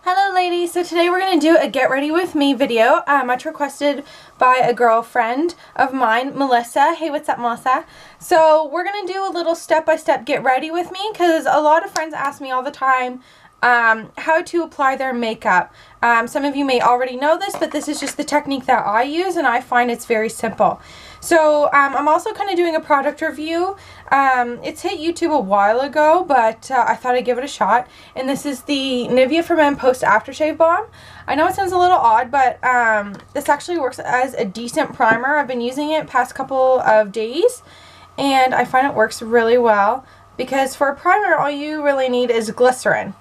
Hello ladies, so today we're going to do a get ready with me video, much requested by a girlfriend of mine, Melissa. Hey, what's up, Melissa? So we're going to do a little step-by-step get ready with me because a lot of friends ask me all the time how to apply their makeup. Some of you may already know this, but this is just the technique that I use and I find it's very simple. So I'm also kind of doing a product review. It's hit YouTube a while ago, but I thought I'd give it a shot. And this is the Nivea for Men Post Aftershave Balm. I know it sounds a little odd, but this actually works as a decent primer. I've been using it past couple of days, and I find it works really well. Because for a primer, all you really need is glycerin.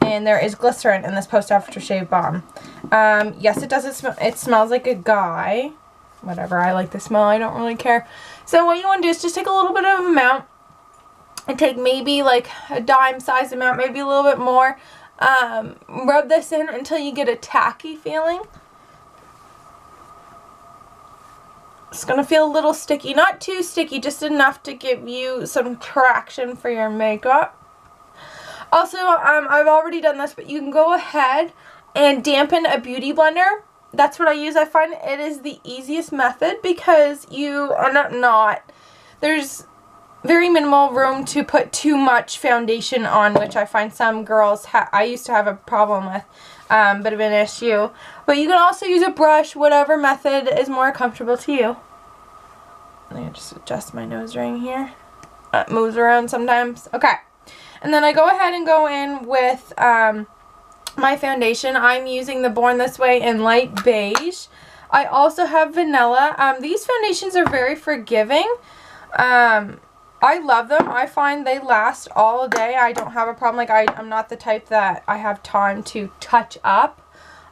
And there is glycerin in this Post Aftershave Balm. Yes, it does. It smells like a guy. Whatever, I like the smell, I don't really care. So what you want to do is just take a little bit of amount and take maybe like a dime size amount, maybe a little bit more. Rub this in until you get a tacky feeling. It's going to feel a little sticky, not too sticky, just enough to give you some traction for your makeup. Also, I've already done this, but you can go ahead and dampen a beauty blender. That's what I use. I find it is the easiest method because you are not there's very minimal room to put too much foundation on, which I find some girls I used to have a problem with, bit of an issue. But you can also use a brush, whatever method is more comfortable to you. Let me just adjust my nose ring here. It moves around sometimes. Okay. And then I go ahead and go in with my foundation. I'm using the Born This Way in light beige. I also have vanilla. These foundations are very forgiving. I love them. I find they last all day. I don't have a problem. Like I'm not the type that I have time to touch up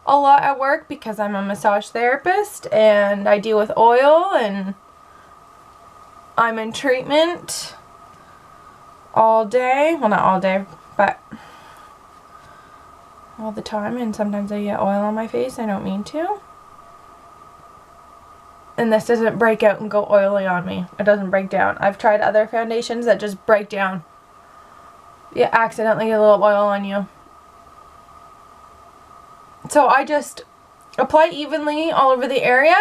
a lot at work because I'm a massage therapist and I deal with oil and I'm in treatment all day. Well, not all day, but all the time, and sometimes I get oil on my face. I don't mean to. And this doesn't break out and go oily on me. It doesn't break down. I've tried other foundations that just break down. You accidentally get a little oil on you. So I just apply evenly all over the area.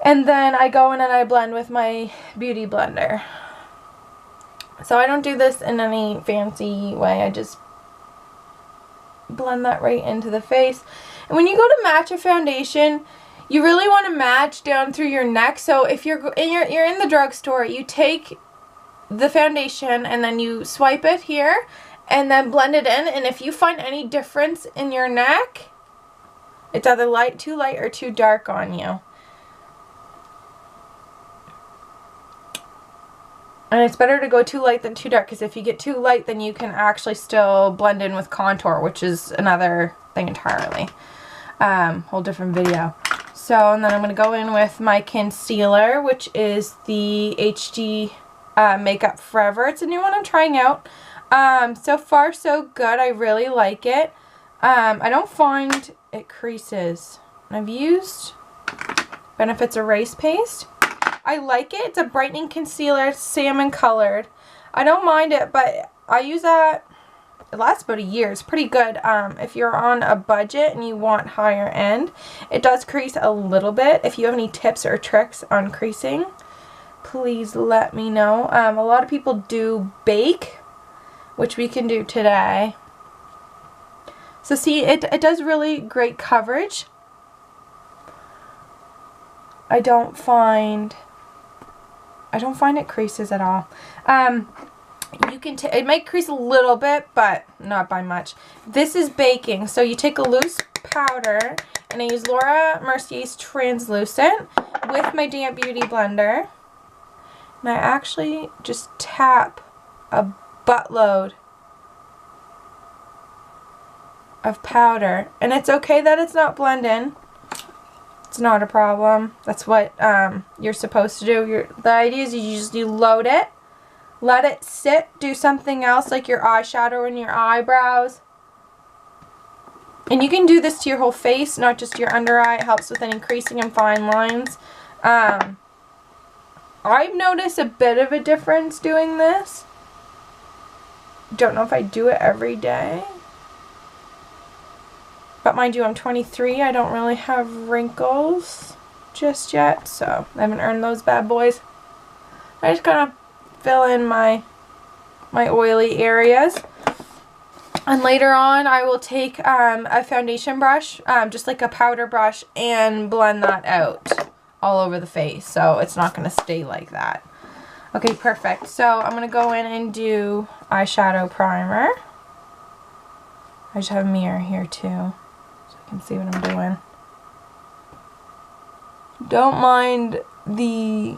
And then I go in and I blend with my beauty blender. So I don't do this in any fancy way. I just blend that right into the face. And when you go to match a foundation, you really want to match down through your neck. So if you're in the drugstore, you take the foundation and then you swipe it here and then blend it in. And if you find any difference in your neck, it's either too light or too dark on you. And it's better to go too light than too dark, because if you get too light, then you can actually still blend in with contour, which is another thing entirely. Whole different video. So, and then I'm going to go in with my concealer, which is the HD Makeup Forever. It's a new one I'm trying out. So far, so good. I really like it. I don't find it creases. I've used Benefits Erase Paste. I like it. It's a brightening concealer. It's salmon colored. I don't mind it, but I use that. It lasts about a year. It's pretty good. If you're on a budget and you want higher end, it does crease a little bit. If you have any tips or tricks on creasing, please let me know. A lot of people do bake, which we can do today. So see, it does really great coverage. I don't find it creases at all. You can it might crease a little bit, but not by much. This is baking, so you take a loose powder, and I use Laura Mercier's Translucent with my damp beauty blender, and I actually just tap a buttload of powder, and it's okay that it's not blending. It's not a problem. That's what you're supposed to do. The idea is you load it, let it sit, do something else like your eyeshadow and your eyebrows. And you can do this to your whole face, not just your under eye. It helps with any creasing and fine lines. I've noticed a bit of a difference doing this. Don't know if I do it every day. But mind you, I'm 23. I don't really have wrinkles just yet, so I haven't earned those bad boys. I just kind of fill in my oily areas. And later on, I will take a foundation brush, just like a powder brush, and blend that out all over the face. So it's not going to stay like that. Okay, perfect. So I'm going to go in and do eyeshadow primer. I just have a mirror here too, so I can see what I'm doing. Don't mind the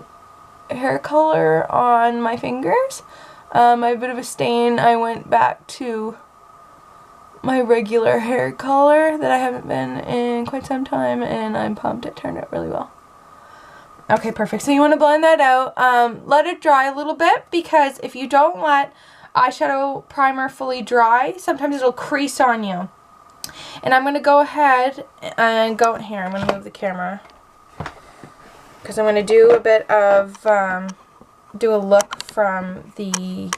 hair color on my fingers. I have a bit of a stain. I went back to my regular hair color that I haven't been in quite some time, and I'm pumped it turned out really well. Okay, perfect. So you want to blend that out. Let it dry a little bit, because if you don't let eyeshadow primer fully dry, sometimes it'll crease on you. And I'm going to go ahead and go in here. I'm going to move the camera because I'm going to do a bit of, do a look from the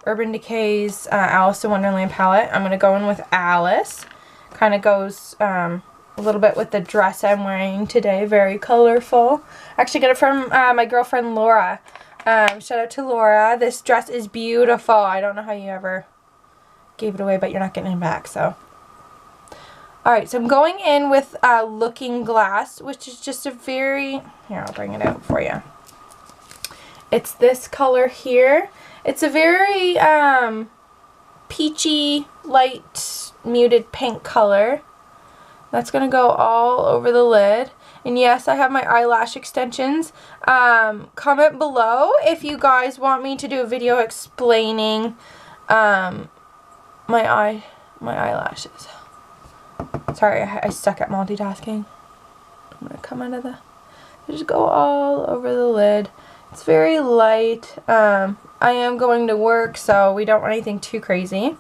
Urban Decay's Alice in Wonderland palette. I'm going to go in with Alice. Kind of goes a little bit with the dress I'm wearing today. Very colorful. I actually got it from my girlfriend Laura. Shout out to Laura. This dress is beautiful. I don't know how you ever gave it away, but you're not getting it back, so. Alright, so I'm going in with Looking Glass, which is just a very, here, I'll bring it out for you. It's this color here. It's a very peachy, light, muted pink color. That's going to go all over the lid. And yes, I have my eyelash extensions. Comment below if you guys want me to do a video explaining my eyelashes. Sorry, I stuck at multitasking. I'm going to come out of the... Just go all over the lid. It's very light. I am going to work, so we don't want anything too crazy.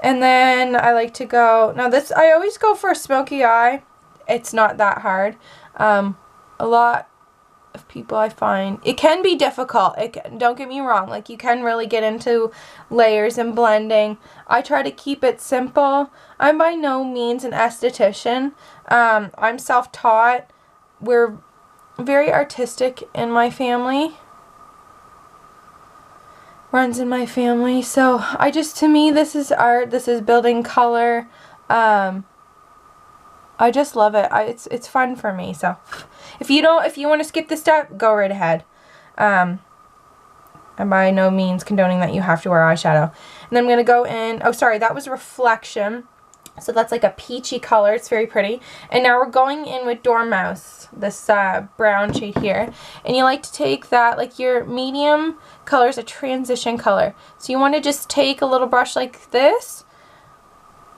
And then I like to go... Now this, I always go for a smoky eye. It's not that hard. A lot of people I find... It can be difficult. Don't get me wrong. Like, you can really get into layers and blending. I try to keep it simple. I'm by no means an esthetician. I'm self-taught. We're very artistic in my family. Runs in my family. So, to me, this is art. This is building color. I just love it. It's fun for me. So, if you want to skip this step, go right ahead. I'm by no means condoning that you have to wear eyeshadow. And then I'm going to go in, oh sorry, that was Reflection. So that's like a peachy color. It's very pretty. And now we're going in with Dormouse, this brown shade here. And you like to take that, like your medium color is a transition color. So you want to just take a little brush like this,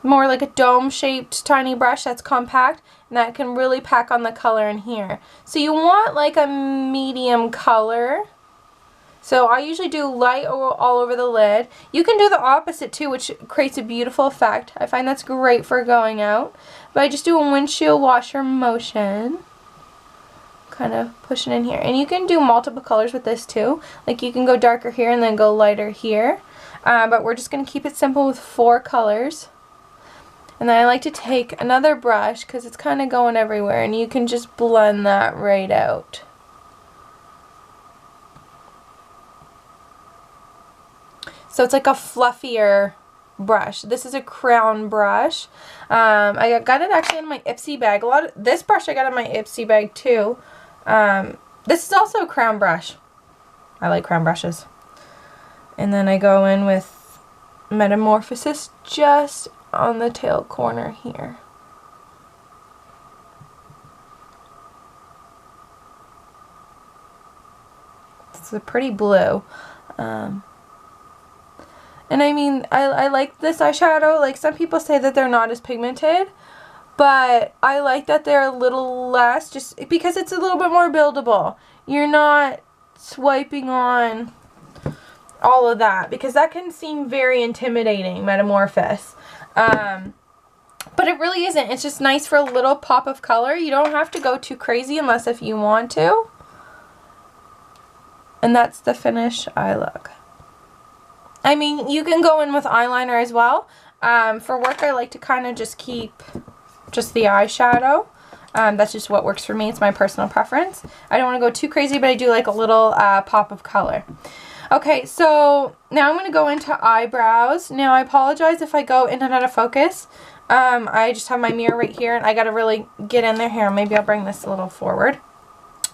more like a dome-shaped tiny brush that's compact, and that can really pack on the color in here. So you want like a medium color. So I usually do light all over the lid. You can do the opposite too, which creates a beautiful effect. I find that's great for going out. But I just do a windshield washer motion. Kind of pushing in here. And you can do multiple colors with this too. Like you can go darker here and then go lighter here. But we're just going to keep it simple with 4 colors. And then I like to take another brush because it's kind of going everywhere. And you can just blend that right out. So it's like a fluffier brush. This is a crown brush. I got it actually in my Ipsy bag. This brush I got in my Ipsy bag too. This is also a crown brush. I like crown brushes. And then I go in with Metamorphosis just on the tail corner here. It's a pretty blue. And I mean, I like this eyeshadow. Like, some people say that they're not as pigmented, but I like that they're a little less, just because it's a little bit more buildable. You're not swiping on all of that, because that can seem very intimidating, Metamorphosis. But it really isn't. It's just nice for a little pop of color. You don't have to go too crazy unless if you want to. And that's the finished eye look. I mean, you can go in with eyeliner as well. For work, I like to kind of just keep just the eyeshadow. That's just what works for me. It's my personal preference. I don't want to go too crazy, but I do like a little pop of color. Okay, so now I'm going to go into eyebrows. Now, I apologize if I go in and out of focus. I just have my mirror right here, and I got to really get in there here. Maybe I'll bring this a little forward.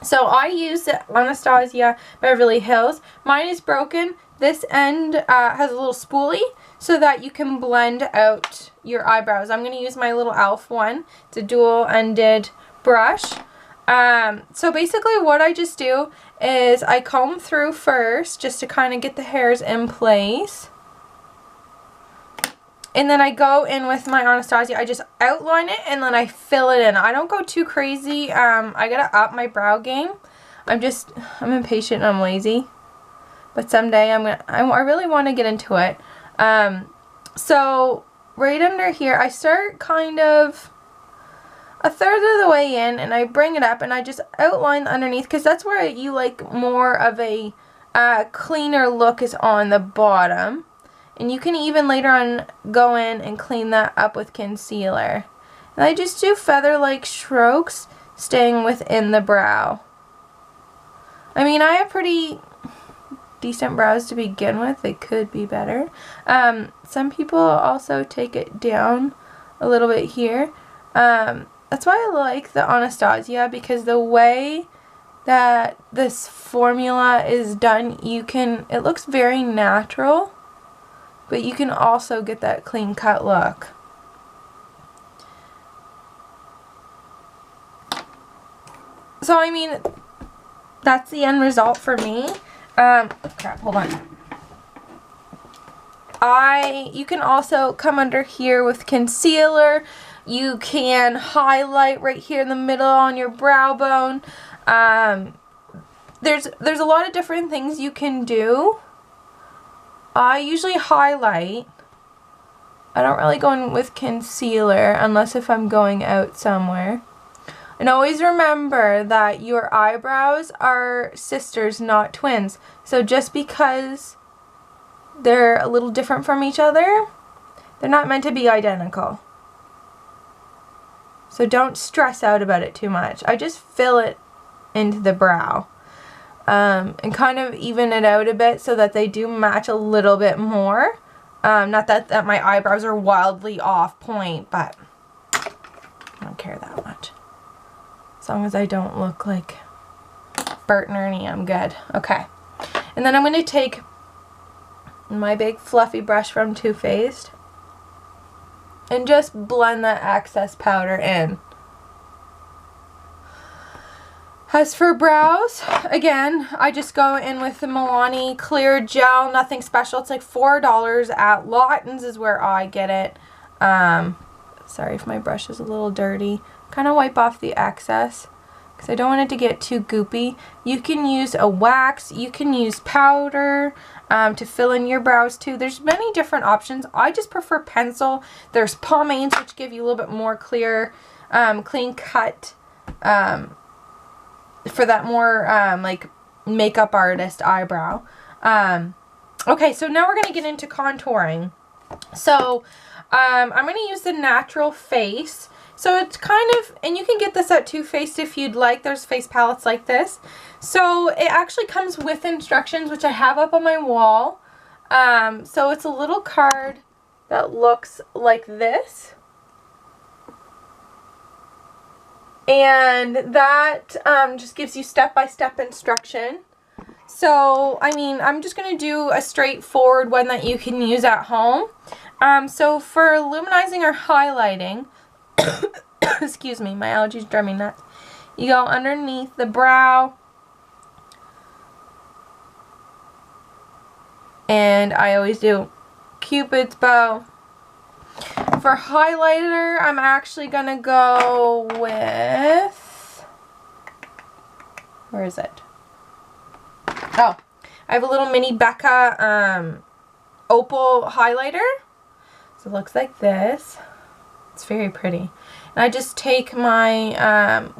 So I use the Anastasia Beverly Hills. Mine is broken. This end has a little spoolie so that you can blend out your eyebrows. I'm going to use my little e.l.f. one. It's a dual-ended brush. So basically what I just do is I comb through first just to kind of get the hairs in place. And then I go in with my Anastasia. I just outline it and then I fill it in. I don't go too crazy. I gotta up my brow game. I'm impatient and I'm lazy. But someday I really want to get into it. So right under here, I start kind of a third of the way in and I bring it up and I just outline underneath because that's where you like more of a cleaner look is on the bottom. And you can even later on go in and clean that up with concealer. And I just do feather-like strokes staying within the brow. I mean, I have pretty decent brows to begin with. They could be better. Some people also take it down a little bit here. That's why I like the Anastasia, because the way that this formula is done, it looks very natural. But you can also get that clean cut look. So I mean, that's the end result for me. Crap, hold on. You can also come under here with concealer. You can highlight right here in the middle on your brow bone. There's a lot of different things you can do. I usually highlight. I don't really go in with concealer unless if I'm going out somewhere. And always remember that your eyebrows are sisters, not twins. So just because they're a little different from each other, they're not meant to be identical. So don't stress out about it too much. I just fill it into the brow. And kind of even it out a bit so that they do match a little bit more. Not that my eyebrows are wildly off point, but I don't care that much. As long as I don't look like Bert and Ernie, I'm good. Okay. And then I'm going to take my big fluffy brush from Too Faced and just blend that excess powder in. As for brows, again, I just go in with the Milani Clear Gel, nothing special. It's like $4 at Lawton's is where I get it. Sorry if my brush is a little dirty. Kind of wipe off the excess because I don't want it to get too goopy. You can use a wax, you can use powder to fill in your brows too. There's many different options. I just prefer pencil. There's pomades which give you a little bit more clear, clean cut, for that more like makeup artist eyebrow. Okay, so now we're going to get into contouring. So I'm going to use the Natural Face. So it's kind of, and you can get this at Too Faced if you'd like. There's face palettes like this. So it actually comes with instructions, which I have up on my wall. So it's a little card that looks like this. And that just gives you step-by-step instruction. So, I mean, I'm just going to do a straightforward one that you can use at home. So for luminizing or highlighting, excuse me, my allergies drive me nuts. You go underneath the brow. And I always do Cupid's bow. For highlighter, I'm actually going to go with, where is it? Oh, I have a little mini Becca opal highlighter. So it looks like this. It's very pretty. And I just take my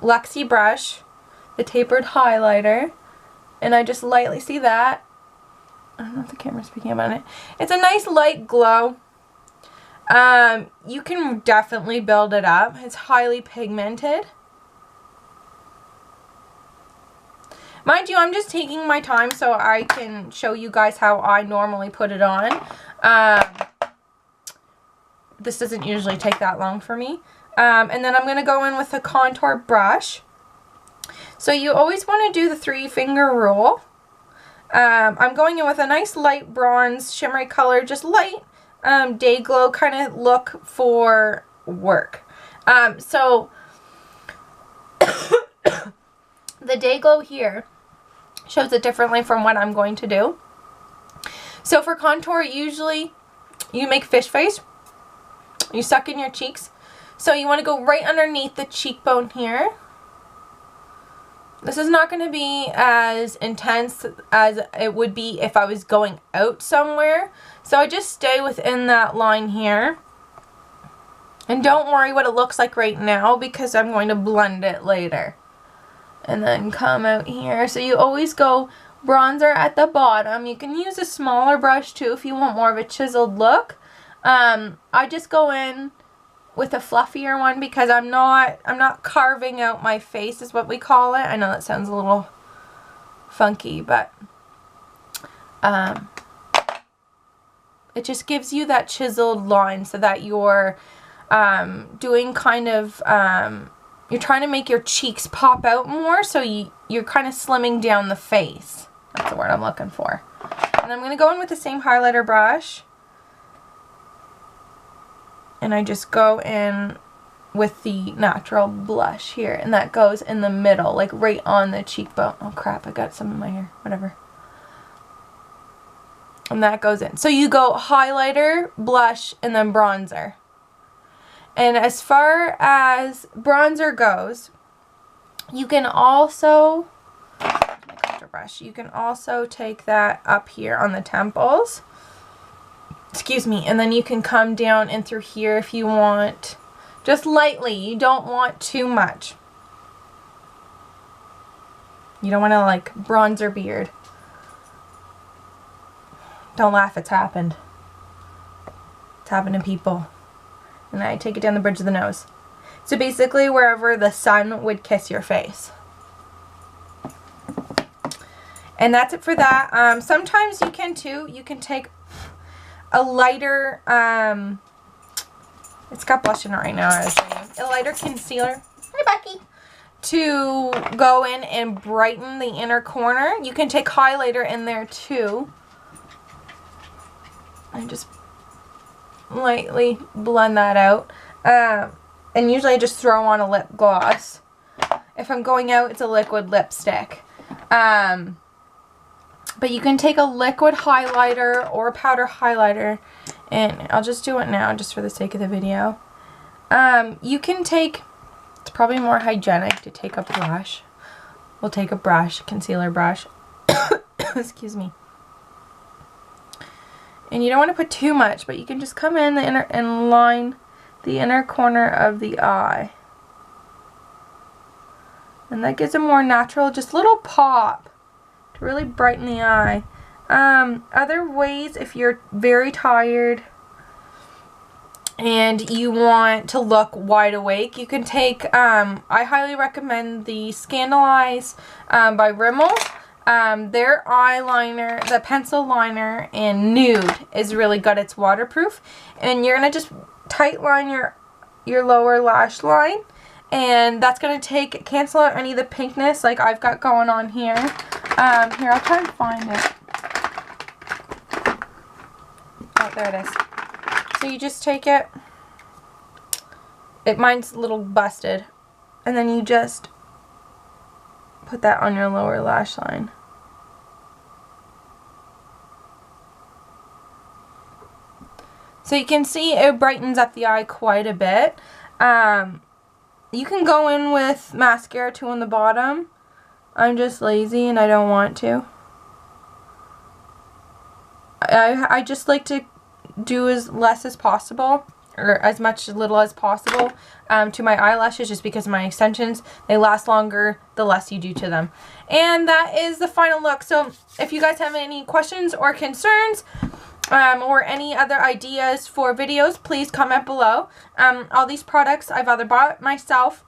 Luxie brush, the tapered highlighter, and I just lightly, see that? I don't know if the camera's picking up on it. It's a nice light glow. You can definitely build it up. It's highly pigmented. Mind you, I'm just taking my time so I can show you guys how I normally put it on. This doesn't usually take that long for me. And then I'm going to go in with a contour brush. So you always want to do the 3-finger rule. I'm going in with a nice light bronze shimmery color, just light day glow kind of look for work. So the day glow here shows it differently from what I'm going to do. So for contour, usually you make fish face. You suck in your cheeks. So you want to go right underneath the cheekbone here. This is not going to be as intense as it would be if I was going out somewhere. So I just stay within that line here. And don't worry what it looks like right now because I'm going to blend it later. And then come out here. So you always go bronzer at the bottom. You can use a smaller brush too if you want more of a chiseled look. I just go in with a fluffier one because I'm not carving out my face is what we call it. I know that sounds a little funky, but it just gives you that chiseled line so that you're doing kind of you're trying to make your cheeks pop out more, so you're kind of slimming down the face. That's the word I'm looking for. And I'm going to go in with the same highlighter brush. And I just go in with the natural blush here. And that goes in the middle, like right on the cheekbone. Oh crap, I got some in my hair. Whatever. And that goes in. So you go highlighter, blush, and then bronzer. And as far as bronzer goes, you can also, my contour brush, you can also take that up here on the temples. Excuse me. And then you can come down in through here if you want. Just lightly. You don't want too much. You don't want to like bronzer beard. Don't laugh, it's happened. It's happened to people. And I take it down the bridge of the nose. So basically wherever the sun would kiss your face. And that's it for that. Sometimes you can too. You can take a lighter, it's got blush in it right now, I was saying. A lighter concealer. Hi, Bucky. To go in and brighten the inner corner. You can take highlighter in there too. And just lightly blend that out. And usually I just throw on a lip gloss. If I'm going out, it's a liquid lipstick. But you can take a liquid highlighter or a powder highlighter, and I'll just do it now just for the sake of the video. You can take, it's probably more hygienic to take a brush. We'll take a brush, concealer brush. Excuse me. And you don't want to put too much, but you can just come in the inner and line the inner corner of the eye. And that gives a more natural, just little pop to really brighten the eye. Other ways, if you're very tired and you want to look wide awake, you can take, I highly recommend the Scandaleyes by Rimmel. Their eyeliner, the pencil liner in Nude is really good. It's waterproof. And you're going to just tight line your lower lash line. And that's going to cancel out any of the pinkness like I've got going on here. Here, I'll try and find it. Oh, there it is. So you just take it. Mine's a little busted. And then you just put that on your lower lash line. So you can see it brightens up the eye quite a bit. You can go in with mascara too on the bottom. I'm just lazy and I don't want to. I just like to do as less as possible, or as little as possible to my eyelashes, just because my extensions, they last longer the less you do to them. And that is the final look. So if you guys have any questions or concerns, or any other ideas for videos, please comment below. All these products I've either bought myself,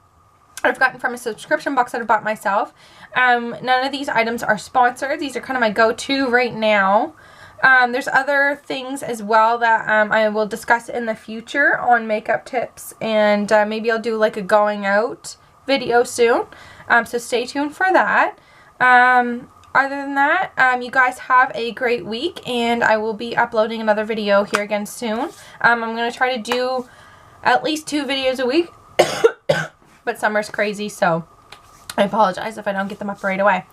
I've gotten from a subscription box that I bought myself. None of these items are sponsored. These are kind of my go-to right now. There's other things as well that I will discuss in the future on makeup tips, and maybe I'll do like a going out video soon. So stay tuned for that. Other than that, you guys have a great week, and I will be uploading another video here again soon. I'm going to try to do at least 2 videos a week, but summer's crazy, so I apologize if I don't get them up right away.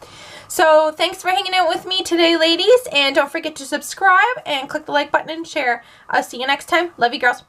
So thanks for hanging out with me today, ladies, and don't forget to subscribe and click the like button and share. I'll see you next time. Love you, girls.